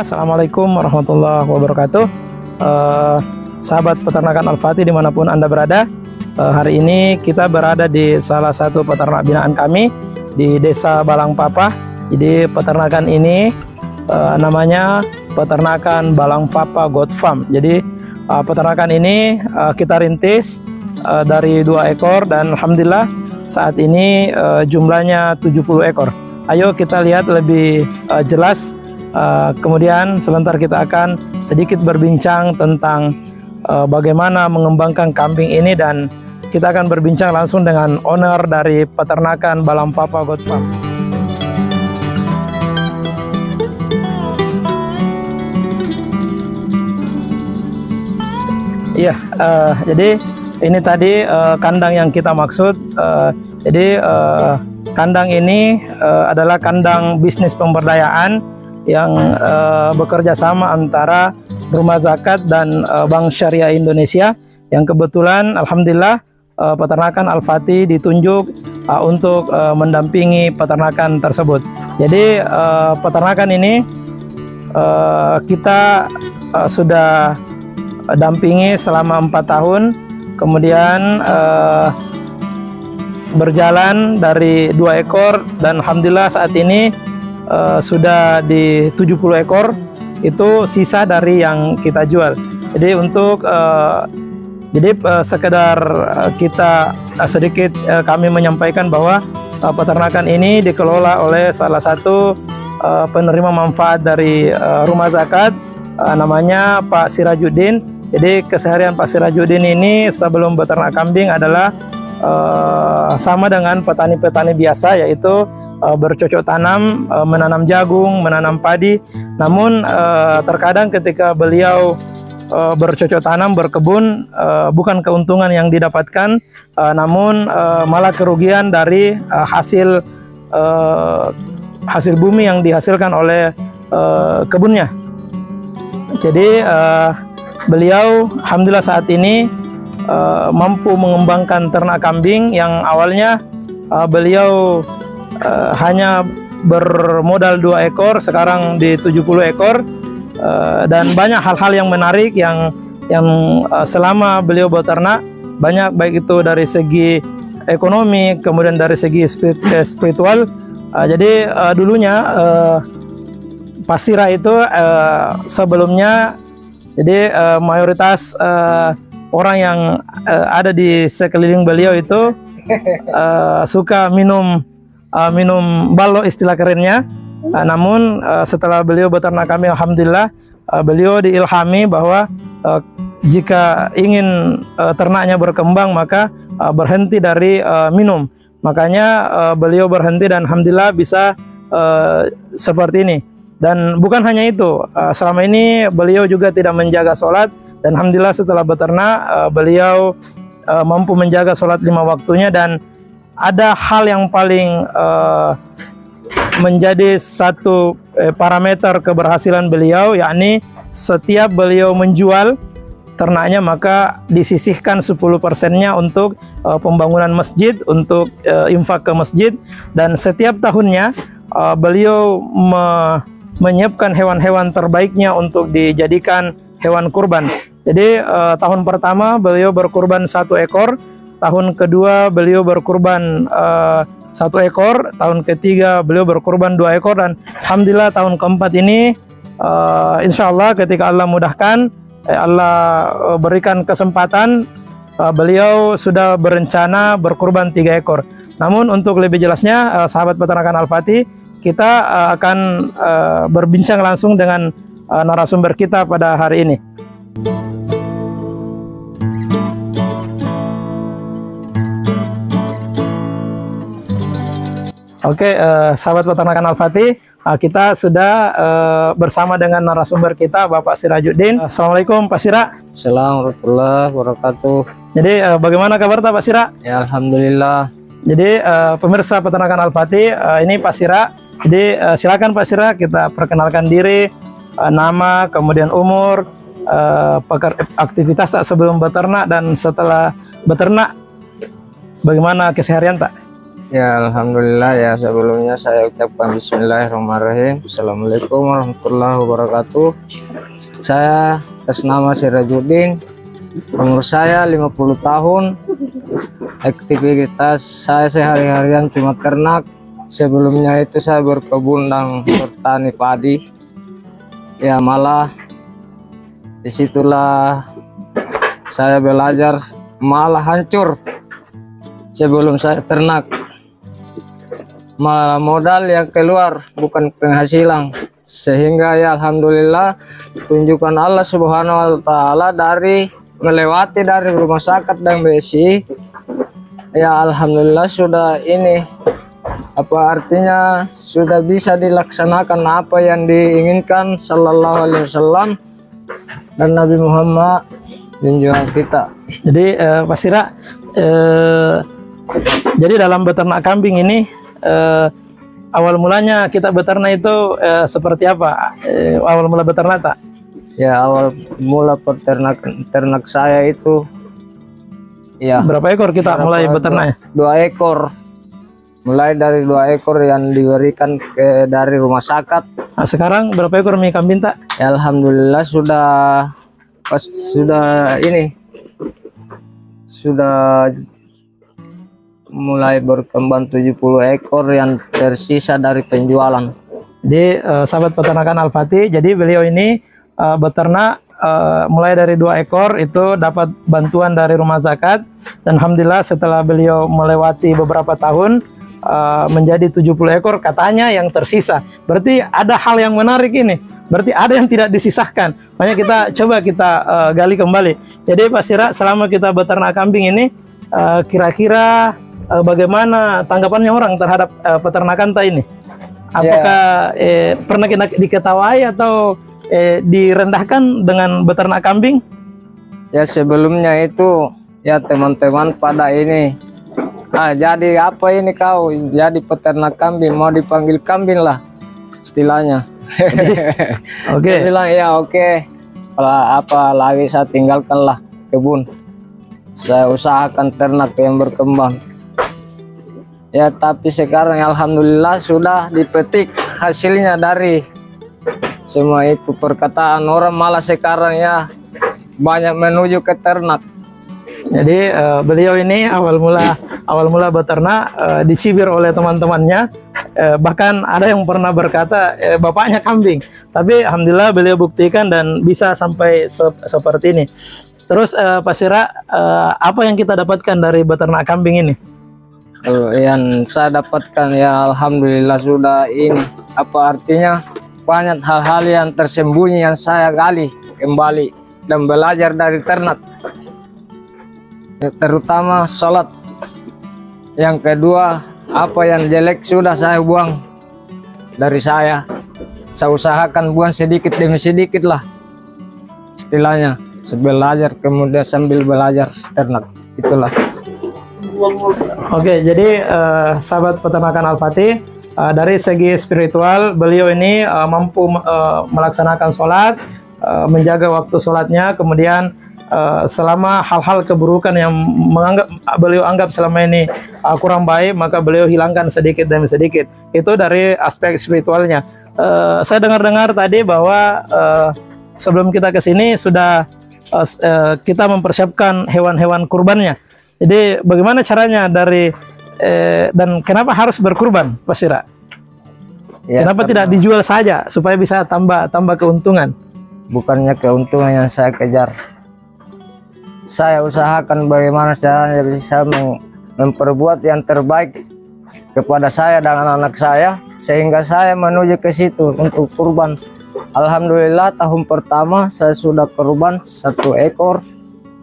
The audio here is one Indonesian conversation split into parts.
Bismillah, Assalamualaikum warahmatullahi wabarakatuh. Sahabat peternakan Al-Fatih dimanapun Anda berada, hari ini kita berada di salah satu peternak binaan kami di Desa Balangpapa. Jadi peternakan ini namanya peternakan Balangpapa Goat Farm. Jadi peternakan ini kita rintis dari 2 ekor dan alhamdulillah saat ini jumlahnya 70 ekor. Ayo kita lihat lebih jelas. Kemudian sebentar kita akan sedikit berbincang tentang bagaimana mengembangkan kambing ini, dan kita akan berbincang langsung dengan owner dari peternakan Balangpapa Goat Farm. Iya, jadi ini tadi kandang yang kita maksud. Jadi kandang ini adalah kandang bisnis pemberdayaan yang bekerja sama antara Rumah Zakat dan Bank Syariah Indonesia, yang kebetulan alhamdulillah peternakan Al-Fatih ditunjuk untuk mendampingi peternakan tersebut. Jadi peternakan ini kita sudah dampingi selama 4 tahun, kemudian berjalan dari 2 ekor dan alhamdulillah saat ini sudah di 70 ekor. Itu sisa dari yang kita jual. Jadi untuk sekedar kita sedikit kami menyampaikan bahwa peternakan ini dikelola oleh salah satu penerima manfaat dari Rumah Zakat, namanya Pak Sirajuddin. Jadi keseharian Pak Sirajuddin ini sebelum beternak kambing adalah sama dengan petani-petani biasa, yaitu bercocok tanam, menanam jagung, menanam padi. Namun terkadang ketika beliau bercocok tanam, berkebun, bukan keuntungan yang didapatkan, namun malah kerugian dari hasil bumi yang dihasilkan oleh kebunnya. Jadi beliau alhamdulillah saat ini mampu mengembangkan ternak kambing yang awalnya beliau hanya bermodal 2 ekor, sekarang di 70 ekor, dan banyak hal-hal yang menarik yang selama beliau beternak, banyak baik itu dari segi ekonomi, kemudian dari segi spiritual. Jadi dulunya Pak Sira itu sebelumnya, jadi mayoritas orang yang ada di sekeliling beliau itu suka minum balo istilah kerennya. Namun setelah beliau beternak kami, alhamdulillah beliau diilhami bahwa jika ingin ternaknya berkembang maka berhenti dari minum. Makanya beliau berhenti dan alhamdulillah bisa seperti ini. Dan bukan hanya itu, selama ini beliau juga tidak menjaga sholat, dan alhamdulillah setelah beternak beliau mampu menjaga sholat 5 waktunya. Dan ada hal yang paling menjadi satu parameter keberhasilan beliau, yakni setiap beliau menjual ternaknya maka disisihkan 10%-nya untuk pembangunan masjid, untuk infak ke masjid. Dan setiap tahunnya beliau menyiapkan hewan-hewan terbaiknya untuk dijadikan hewan kurban. Jadi tahun pertama beliau berkurban 1 ekor, tahun kedua beliau berkurban 1 ekor, tahun ketiga beliau berkurban 2 ekor, dan alhamdulillah tahun keempat ini insya Allah ketika Allah mudahkan, Allah berikan kesempatan, beliau sudah berencana berkurban 3 ekor. Namun untuk lebih jelasnya, sahabat peternakan Al-Fatih, kita akan berbincang langsung dengan narasumber kita pada hari ini. Oke, sahabat peternakan Al-Fatih, kita sudah bersama dengan narasumber kita, Bapak Sirajuddin. Assalamualaikum Pak Sira. Assalamualaikum warahmatullahi wabarakatuh. Jadi bagaimana kabar Pak Sira? Ya, alhamdulillah. Jadi pemirsa peternakan Al-Fatih, ini Pak Sira. Jadi silakan Pak Sira, kita perkenalkan diri, nama, kemudian umur, aktivitas tak sebelum beternak dan setelah beternak, bagaimana keseharian tak? Ya, alhamdulillah ya, sebelumnya saya ucapkan bismillahirrahmanirrahim. Assalamualaikum warahmatullahi wabarakatuh. Saya atas nama Sirajuddin, umur saya 50 tahun. Aktivitas saya sehari-harian cuma ternak. Sebelumnya itu saya berkebun dan bertani padi. Ya, malah disitulah saya belajar, malah hancur sebelum saya ternak. Malah modal yang keluar bukan penghasilan, sehingga ya alhamdulillah tunjukkan Allah Subhanahu wa taala dari melewati dari rumah sakit dan BSI. Ya alhamdulillah sudah ini, apa artinya, sudah bisa dilaksanakan apa yang diinginkan sallallahu alaihi wasallam dan Nabi Muhammad junjungan kita. Jadi Pak Sira, jadi dalam beternak kambing ini awal mulanya kita beternak itu seperti apa? Awal mula beternak tak? Ya, awal mula ternak saya itu ya Berapa ekor kita mulai beternaknya? 2 ekor. Mulai dari 2 ekor yang diberikan dari rumah sakit. Nah, sekarang berapa ekor mie kambing tak? Ya, alhamdulillah sudah mulai berkembang 70 ekor yang tersisa dari penjualan. Jadi sahabat peternakan Al-Fatih, jadi beliau ini beternak mulai dari 2 ekor itu dapat bantuan dari rumah zakat, dan alhamdulillah setelah beliau melewati beberapa tahun menjadi 70 ekor katanya yang tersisa. Berarti ada hal yang menarik ini. Berarti ada yang tidak disisahkan. Makanya kita gali kembali. Jadi Pak Sira, selama kita beternak kambing ini kira-kira bagaimana tanggapannya orang terhadap peternakan ta ini? Apakah pernah diketahui atau direndahkan dengan beternak kambing? Ya, sebelumnya itu ya teman-teman pada ini, jadi apa ini kau jadi peternak kambing, mau dipanggil kambing lah istilahnya. Oke. Saya bilang ya oke. Apa lagi, saya tinggalkanlah kebun, saya usahakan ternak yang berkembang. Ya, tapi sekarang alhamdulillah sudah dipetik hasilnya dari semua itu. Perkataan orang malah sekarang ya banyak menuju ke ternak. Jadi beliau ini awal mula beternak dicibir oleh teman-temannya, bahkan ada yang pernah berkata bapaknya kambing. Tapi alhamdulillah beliau buktikan dan bisa sampai seperti ini. Terus Pak Sira, apa yang kita dapatkan dari beternak kambing ini? Yang saya dapatkan ya alhamdulillah sudah ini, apa artinya, banyak hal-hal yang tersembunyi yang saya gali kembali dan belajar dari ternak. Terutama sholat. Yang kedua, apa yang jelek sudah saya buang dari saya. Saya usahakan buang sedikit demi sedikit lah istilahnya. Belajar kemudian sambil belajar ternak, itulah. Oke, jadi sahabat peternakan Al-Fatih, dari segi spiritual beliau ini mampu melaksanakan sholat, menjaga waktu sholatnya, kemudian selama hal-hal keburukan yang beliau anggap selama ini kurang baik, maka beliau hilangkan sedikit demi sedikit. Itu dari aspek spiritualnya. Saya dengar-dengar tadi bahwa sebelum kita ke sini sudah kita mempersiapkan hewan-hewan kurbannya. Jadi bagaimana caranya dan kenapa harus berkurban, Pak Sira? Ya, kenapa tidak dijual saja supaya bisa tambah keuntungan? Bukannya keuntungan yang saya kejar. Saya usahakan bagaimana caranya bisa memperbuat yang terbaik kepada saya dan anak-anak saya, sehingga saya menuju ke situ untuk kurban. Alhamdulillah tahun pertama saya sudah kurban 1 ekor,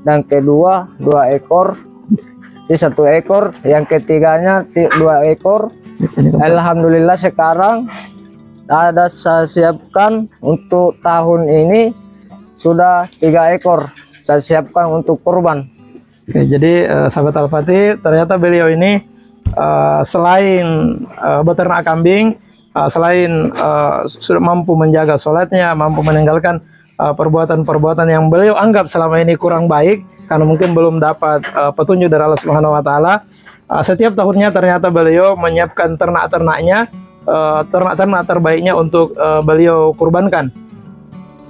dan kedua 2 ekor, di 1 ekor, yang ketiganya 2 ekor. Alhamdulillah sekarang ada saya siapkan untuk tahun ini sudah 3 ekor saya siapkan untuk kurban. Oke, jadi sahabat Al-Fatih, ternyata beliau ini selain beternak kambing, selain sudah mampu menjaga sholatnya, mampu meninggalkan perbuatan-perbuatan yang beliau anggap selama ini kurang baik karena mungkin belum dapat petunjuk dari Allah Subhanahu wa taala. Setiap tahunnya ternyata beliau menyiapkan ternak-ternaknya, ternak-ternak terbaiknya untuk beliau kurbankan.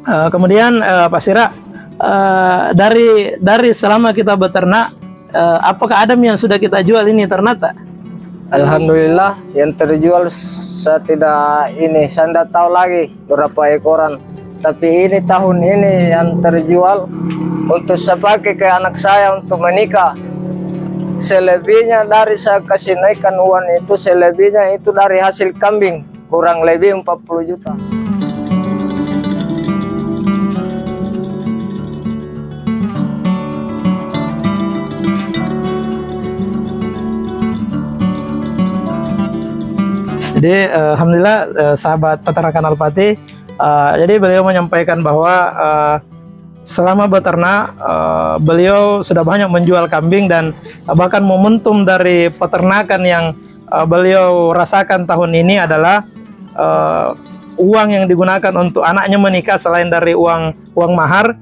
Kemudian Pak Sira, dari selama kita beternak, apakah ada yang sudah kita jual ini ternak tak? Alhamdulillah yang terjual saya tidak tahu lagi berapa ekoran. Tapi ini tahun ini yang terjual untuk saya pakai ke anak saya untuk menikah. Selebihnya dari saya kasih naikkan uang itu, selebihnya itu dari hasil kambing, kurang lebih 40 juta. Jadi alhamdulillah sahabat peternakan Al-Fatih, jadi beliau menyampaikan bahwa selama beternak beliau sudah banyak menjual kambing dan bahkan momentum dari peternakan yang beliau rasakan tahun ini adalah uang yang digunakan untuk anaknya menikah selain dari uang mahar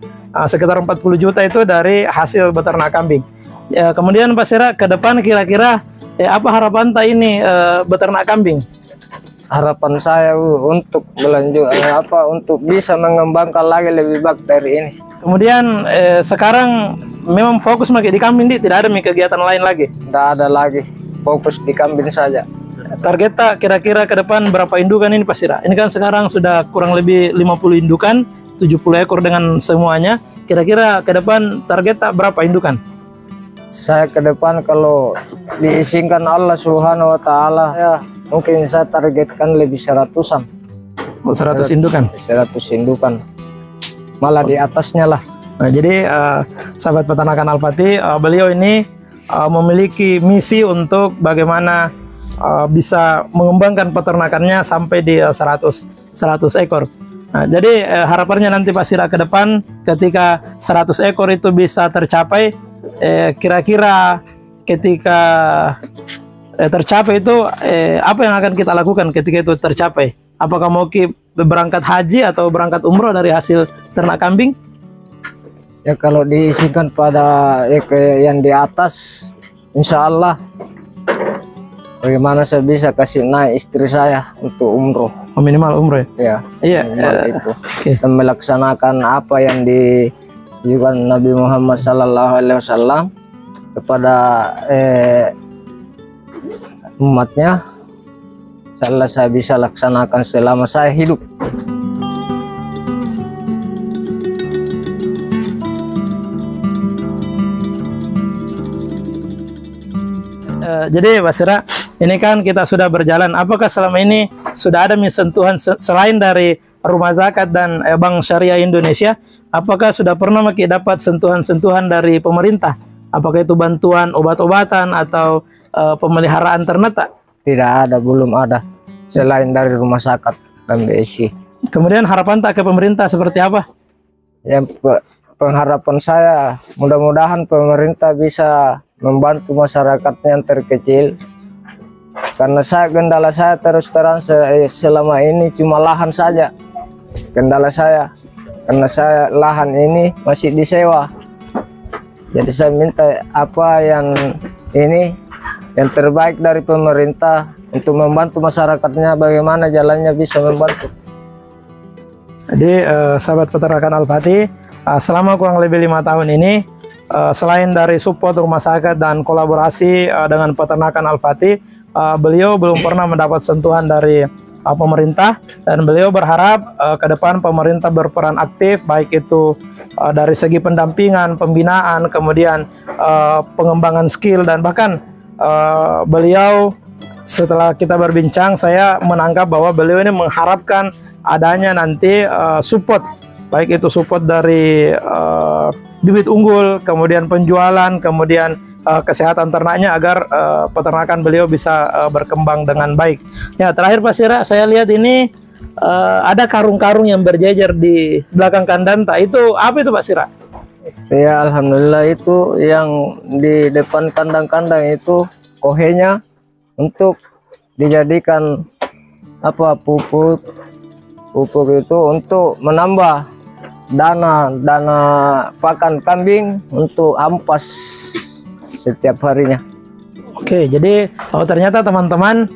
sekitar 40 juta itu dari hasil beternak kambing. Kemudian Pak Sira, ke depan kira-kira apa harapan tak ini beternak kambing? Harapan saya untuk untuk bisa mengembangkan lagi lebih baik dari ini. Kemudian sekarang memang fokus di kambing, tidak ada kegiatan lain lagi? Tidak ada lagi, fokus di kambing saja. Target tak kira-kira ke depan berapa indukan ini Pak Sira? Ini kan sekarang sudah kurang lebih 50 indukan, 70 ekor dengan semuanya. Kira-kira ke depan target tak berapa indukan? Saya ke depan kalau diizinkan Allah Subhanahu wa taala, ya mungkin saya targetkan lebih 100-an. 100 indukan? 100 indukan. Malah di atasnya lah. Nah, jadi sahabat peternakan Al-Fatih, beliau ini memiliki misi untuk bagaimana bisa mengembangkan peternakannya sampai di 100 ekor. Nah, jadi harapannya nanti Pak Sira ke depan ketika 100 ekor itu bisa tercapai, kira-kira ketika tercapai itu apa yang akan kita lakukan ketika itu tercapai? Apakah mau berangkat haji atau berangkat umroh dari hasil ternak kambing? Ya kalau diisikan pada yang di atas, insya Allah bagaimana saya bisa kasih naik istri saya untuk umroh. Minimal umroh ya? Iya. Itu. Okay. Dan melaksanakan apa yang diajarkan Nabi Muhammad SAW kepada umatnya. Insyaallah saya bisa laksanakan selama saya hidup. Jadi Pak Sira, ini kan kita sudah berjalan. Apakah selama ini sudah ada sentuhan selain dari Rumah Zakat dan Bank Syariah Indonesia? Apakah sudah pernah dapat sentuhan-sentuhan dari pemerintah? Apakah itu bantuan obat-obatan atau pemeliharaan ternak? Tidak ada, belum ada. Selain dari Rumah Zakat dan BSI. Kemudian harapan tak ke pemerintah seperti apa? Yang pengharapan saya, mudah-mudahan pemerintah bisa membantu masyarakatnya yang terkecil. Karena kendala saya terus terang selama ini cuma lahan saja. Kendala saya, karena saya lahan ini masih disewa. Jadi saya minta apa yang terbaik dari pemerintah untuk membantu masyarakatnya, bagaimana jalannya bisa membantu. Jadi sahabat peternakan Al-Fatih, selama kurang lebih 5 tahun ini, selain dari support Rumah Zakat dan kolaborasi dengan peternakan Al-Fatih, beliau belum pernah mendapat sentuhan dari pemerintah, dan beliau berharap ke depan pemerintah berperan aktif, baik itu dari segi pendampingan, pembinaan, kemudian pengembangan skill, dan bahkan beliau, setelah kita berbincang, saya menangkap bahwa beliau ini mengharapkan adanya nanti support, baik itu support dari bibit unggul, kemudian penjualan, kemudian kesehatan ternaknya, agar peternakan beliau bisa berkembang dengan baik. Ya, terakhir Pak Sira, saya lihat ini ada karung-karung yang berjejer di belakang kandang. Itu apa itu Pak Sira? Ya, alhamdulillah itu yang di depan kandang-kandang itu kohenya untuk dijadikan pupuk itu untuk menambah dana pakan kambing untuk ampas setiap harinya. Oke, jadi ternyata teman-teman,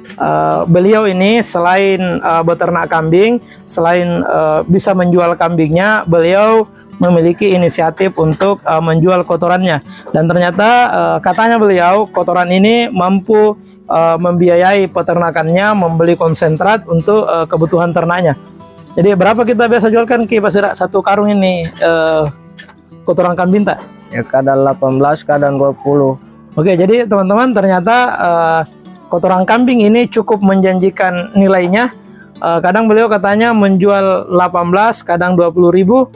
beliau ini selain beternak kambing, selain bisa menjual kambingnya, beliau memiliki inisiatif untuk menjual kotorannya. Dan ternyata katanya beliau kotoran ini mampu membiayai peternakannya, membeli konsentrat untuk kebutuhan ternaknya. Jadi berapa kita biasa jualkan Ki Pasira satu karung ini kotoran kambing tak? Ya kadang 18, kadang 20. Oke, jadi teman-teman ternyata kotoran kambing ini cukup menjanjikan nilainya. Kadang beliau katanya menjual 18, kadang 20.000.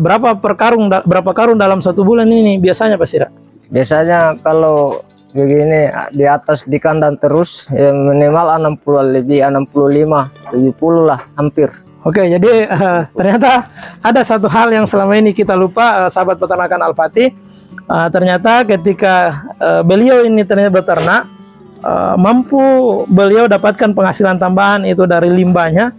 Berapa karung dalam satu bulan ini biasanya Pak Sira? Biasanya kalau begini di atas di kandang terus ya minimal 60 lebih, 65, 70 lah hampir. Oke, jadi ternyata ada satu hal yang selama ini kita lupa, sahabat peternakan Al-Fatih. Ternyata ketika beliau ini ternyata beternak, mampu beliau dapatkan penghasilan tambahan itu dari limbahnya.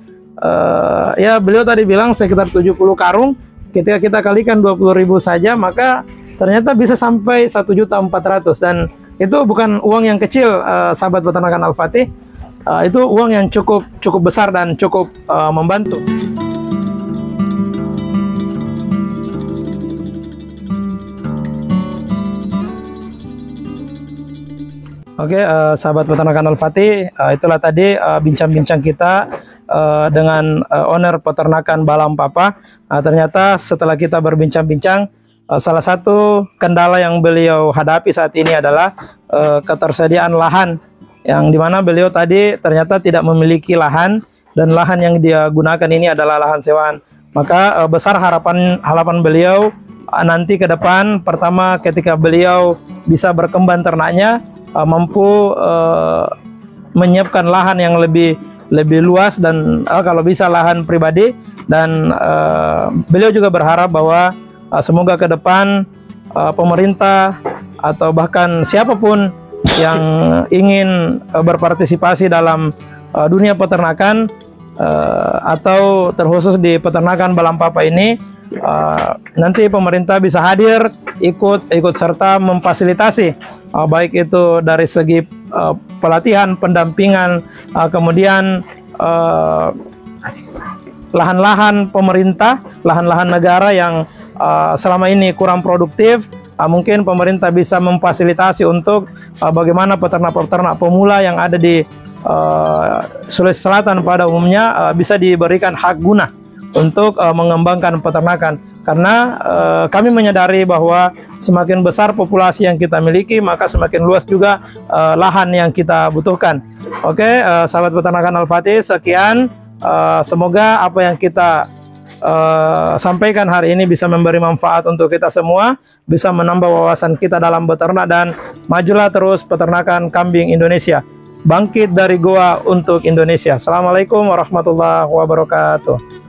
Ya beliau tadi bilang sekitar 70 karung. Ketika kita kalikan 20.000 saja, maka ternyata bisa sampai 1.400.000, dan itu bukan uang yang kecil, sahabat peternakan Al-Fatih. Itu uang yang cukup besar dan cukup membantu. Oke, sahabat peternakan Al-Fatih, itulah tadi bincang-bincang kita dengan owner peternakan Balampapa. Ternyata setelah kita berbincang-bincang, salah satu kendala yang beliau hadapi saat ini adalah ketersediaan lahan, yang dimana beliau tadi ternyata tidak memiliki lahan, dan lahan yang dia gunakan ini adalah lahan sewaan. Maka besar harapan beliau nanti ke depan, pertama ketika beliau bisa berkembang ternaknya, mampu menyiapkan lahan yang lebih luas, dan kalau bisa lahan pribadi. Dan beliau juga berharap bahwa semoga ke depan pemerintah atau bahkan siapapun yang ingin berpartisipasi dalam dunia peternakan atau terkhusus di peternakan Balampapa ini, nanti pemerintah bisa hadir ikut serta memfasilitasi, baik itu dari segi pelatihan, pendampingan, kemudian lahan-lahan pemerintah, lahan-lahan negara yang selama ini kurang produktif. Mungkin pemerintah bisa memfasilitasi untuk bagaimana peternak-peternak pemula yang ada di Sulawesi Selatan pada umumnya bisa diberikan hak guna untuk mengembangkan peternakan. Karena kami menyadari bahwa semakin besar populasi yang kita miliki, maka semakin luas juga lahan yang kita butuhkan. Oke, sahabat peternakan Al-Fatih, sekian. Semoga apa yang kita sampaikan hari ini bisa memberi manfaat untuk kita semua, bisa menambah wawasan kita dalam beternak, dan majulah terus peternakan kambing Indonesia. Bangkit dari goa untuk Indonesia. Assalamualaikum warahmatullahi wabarakatuh.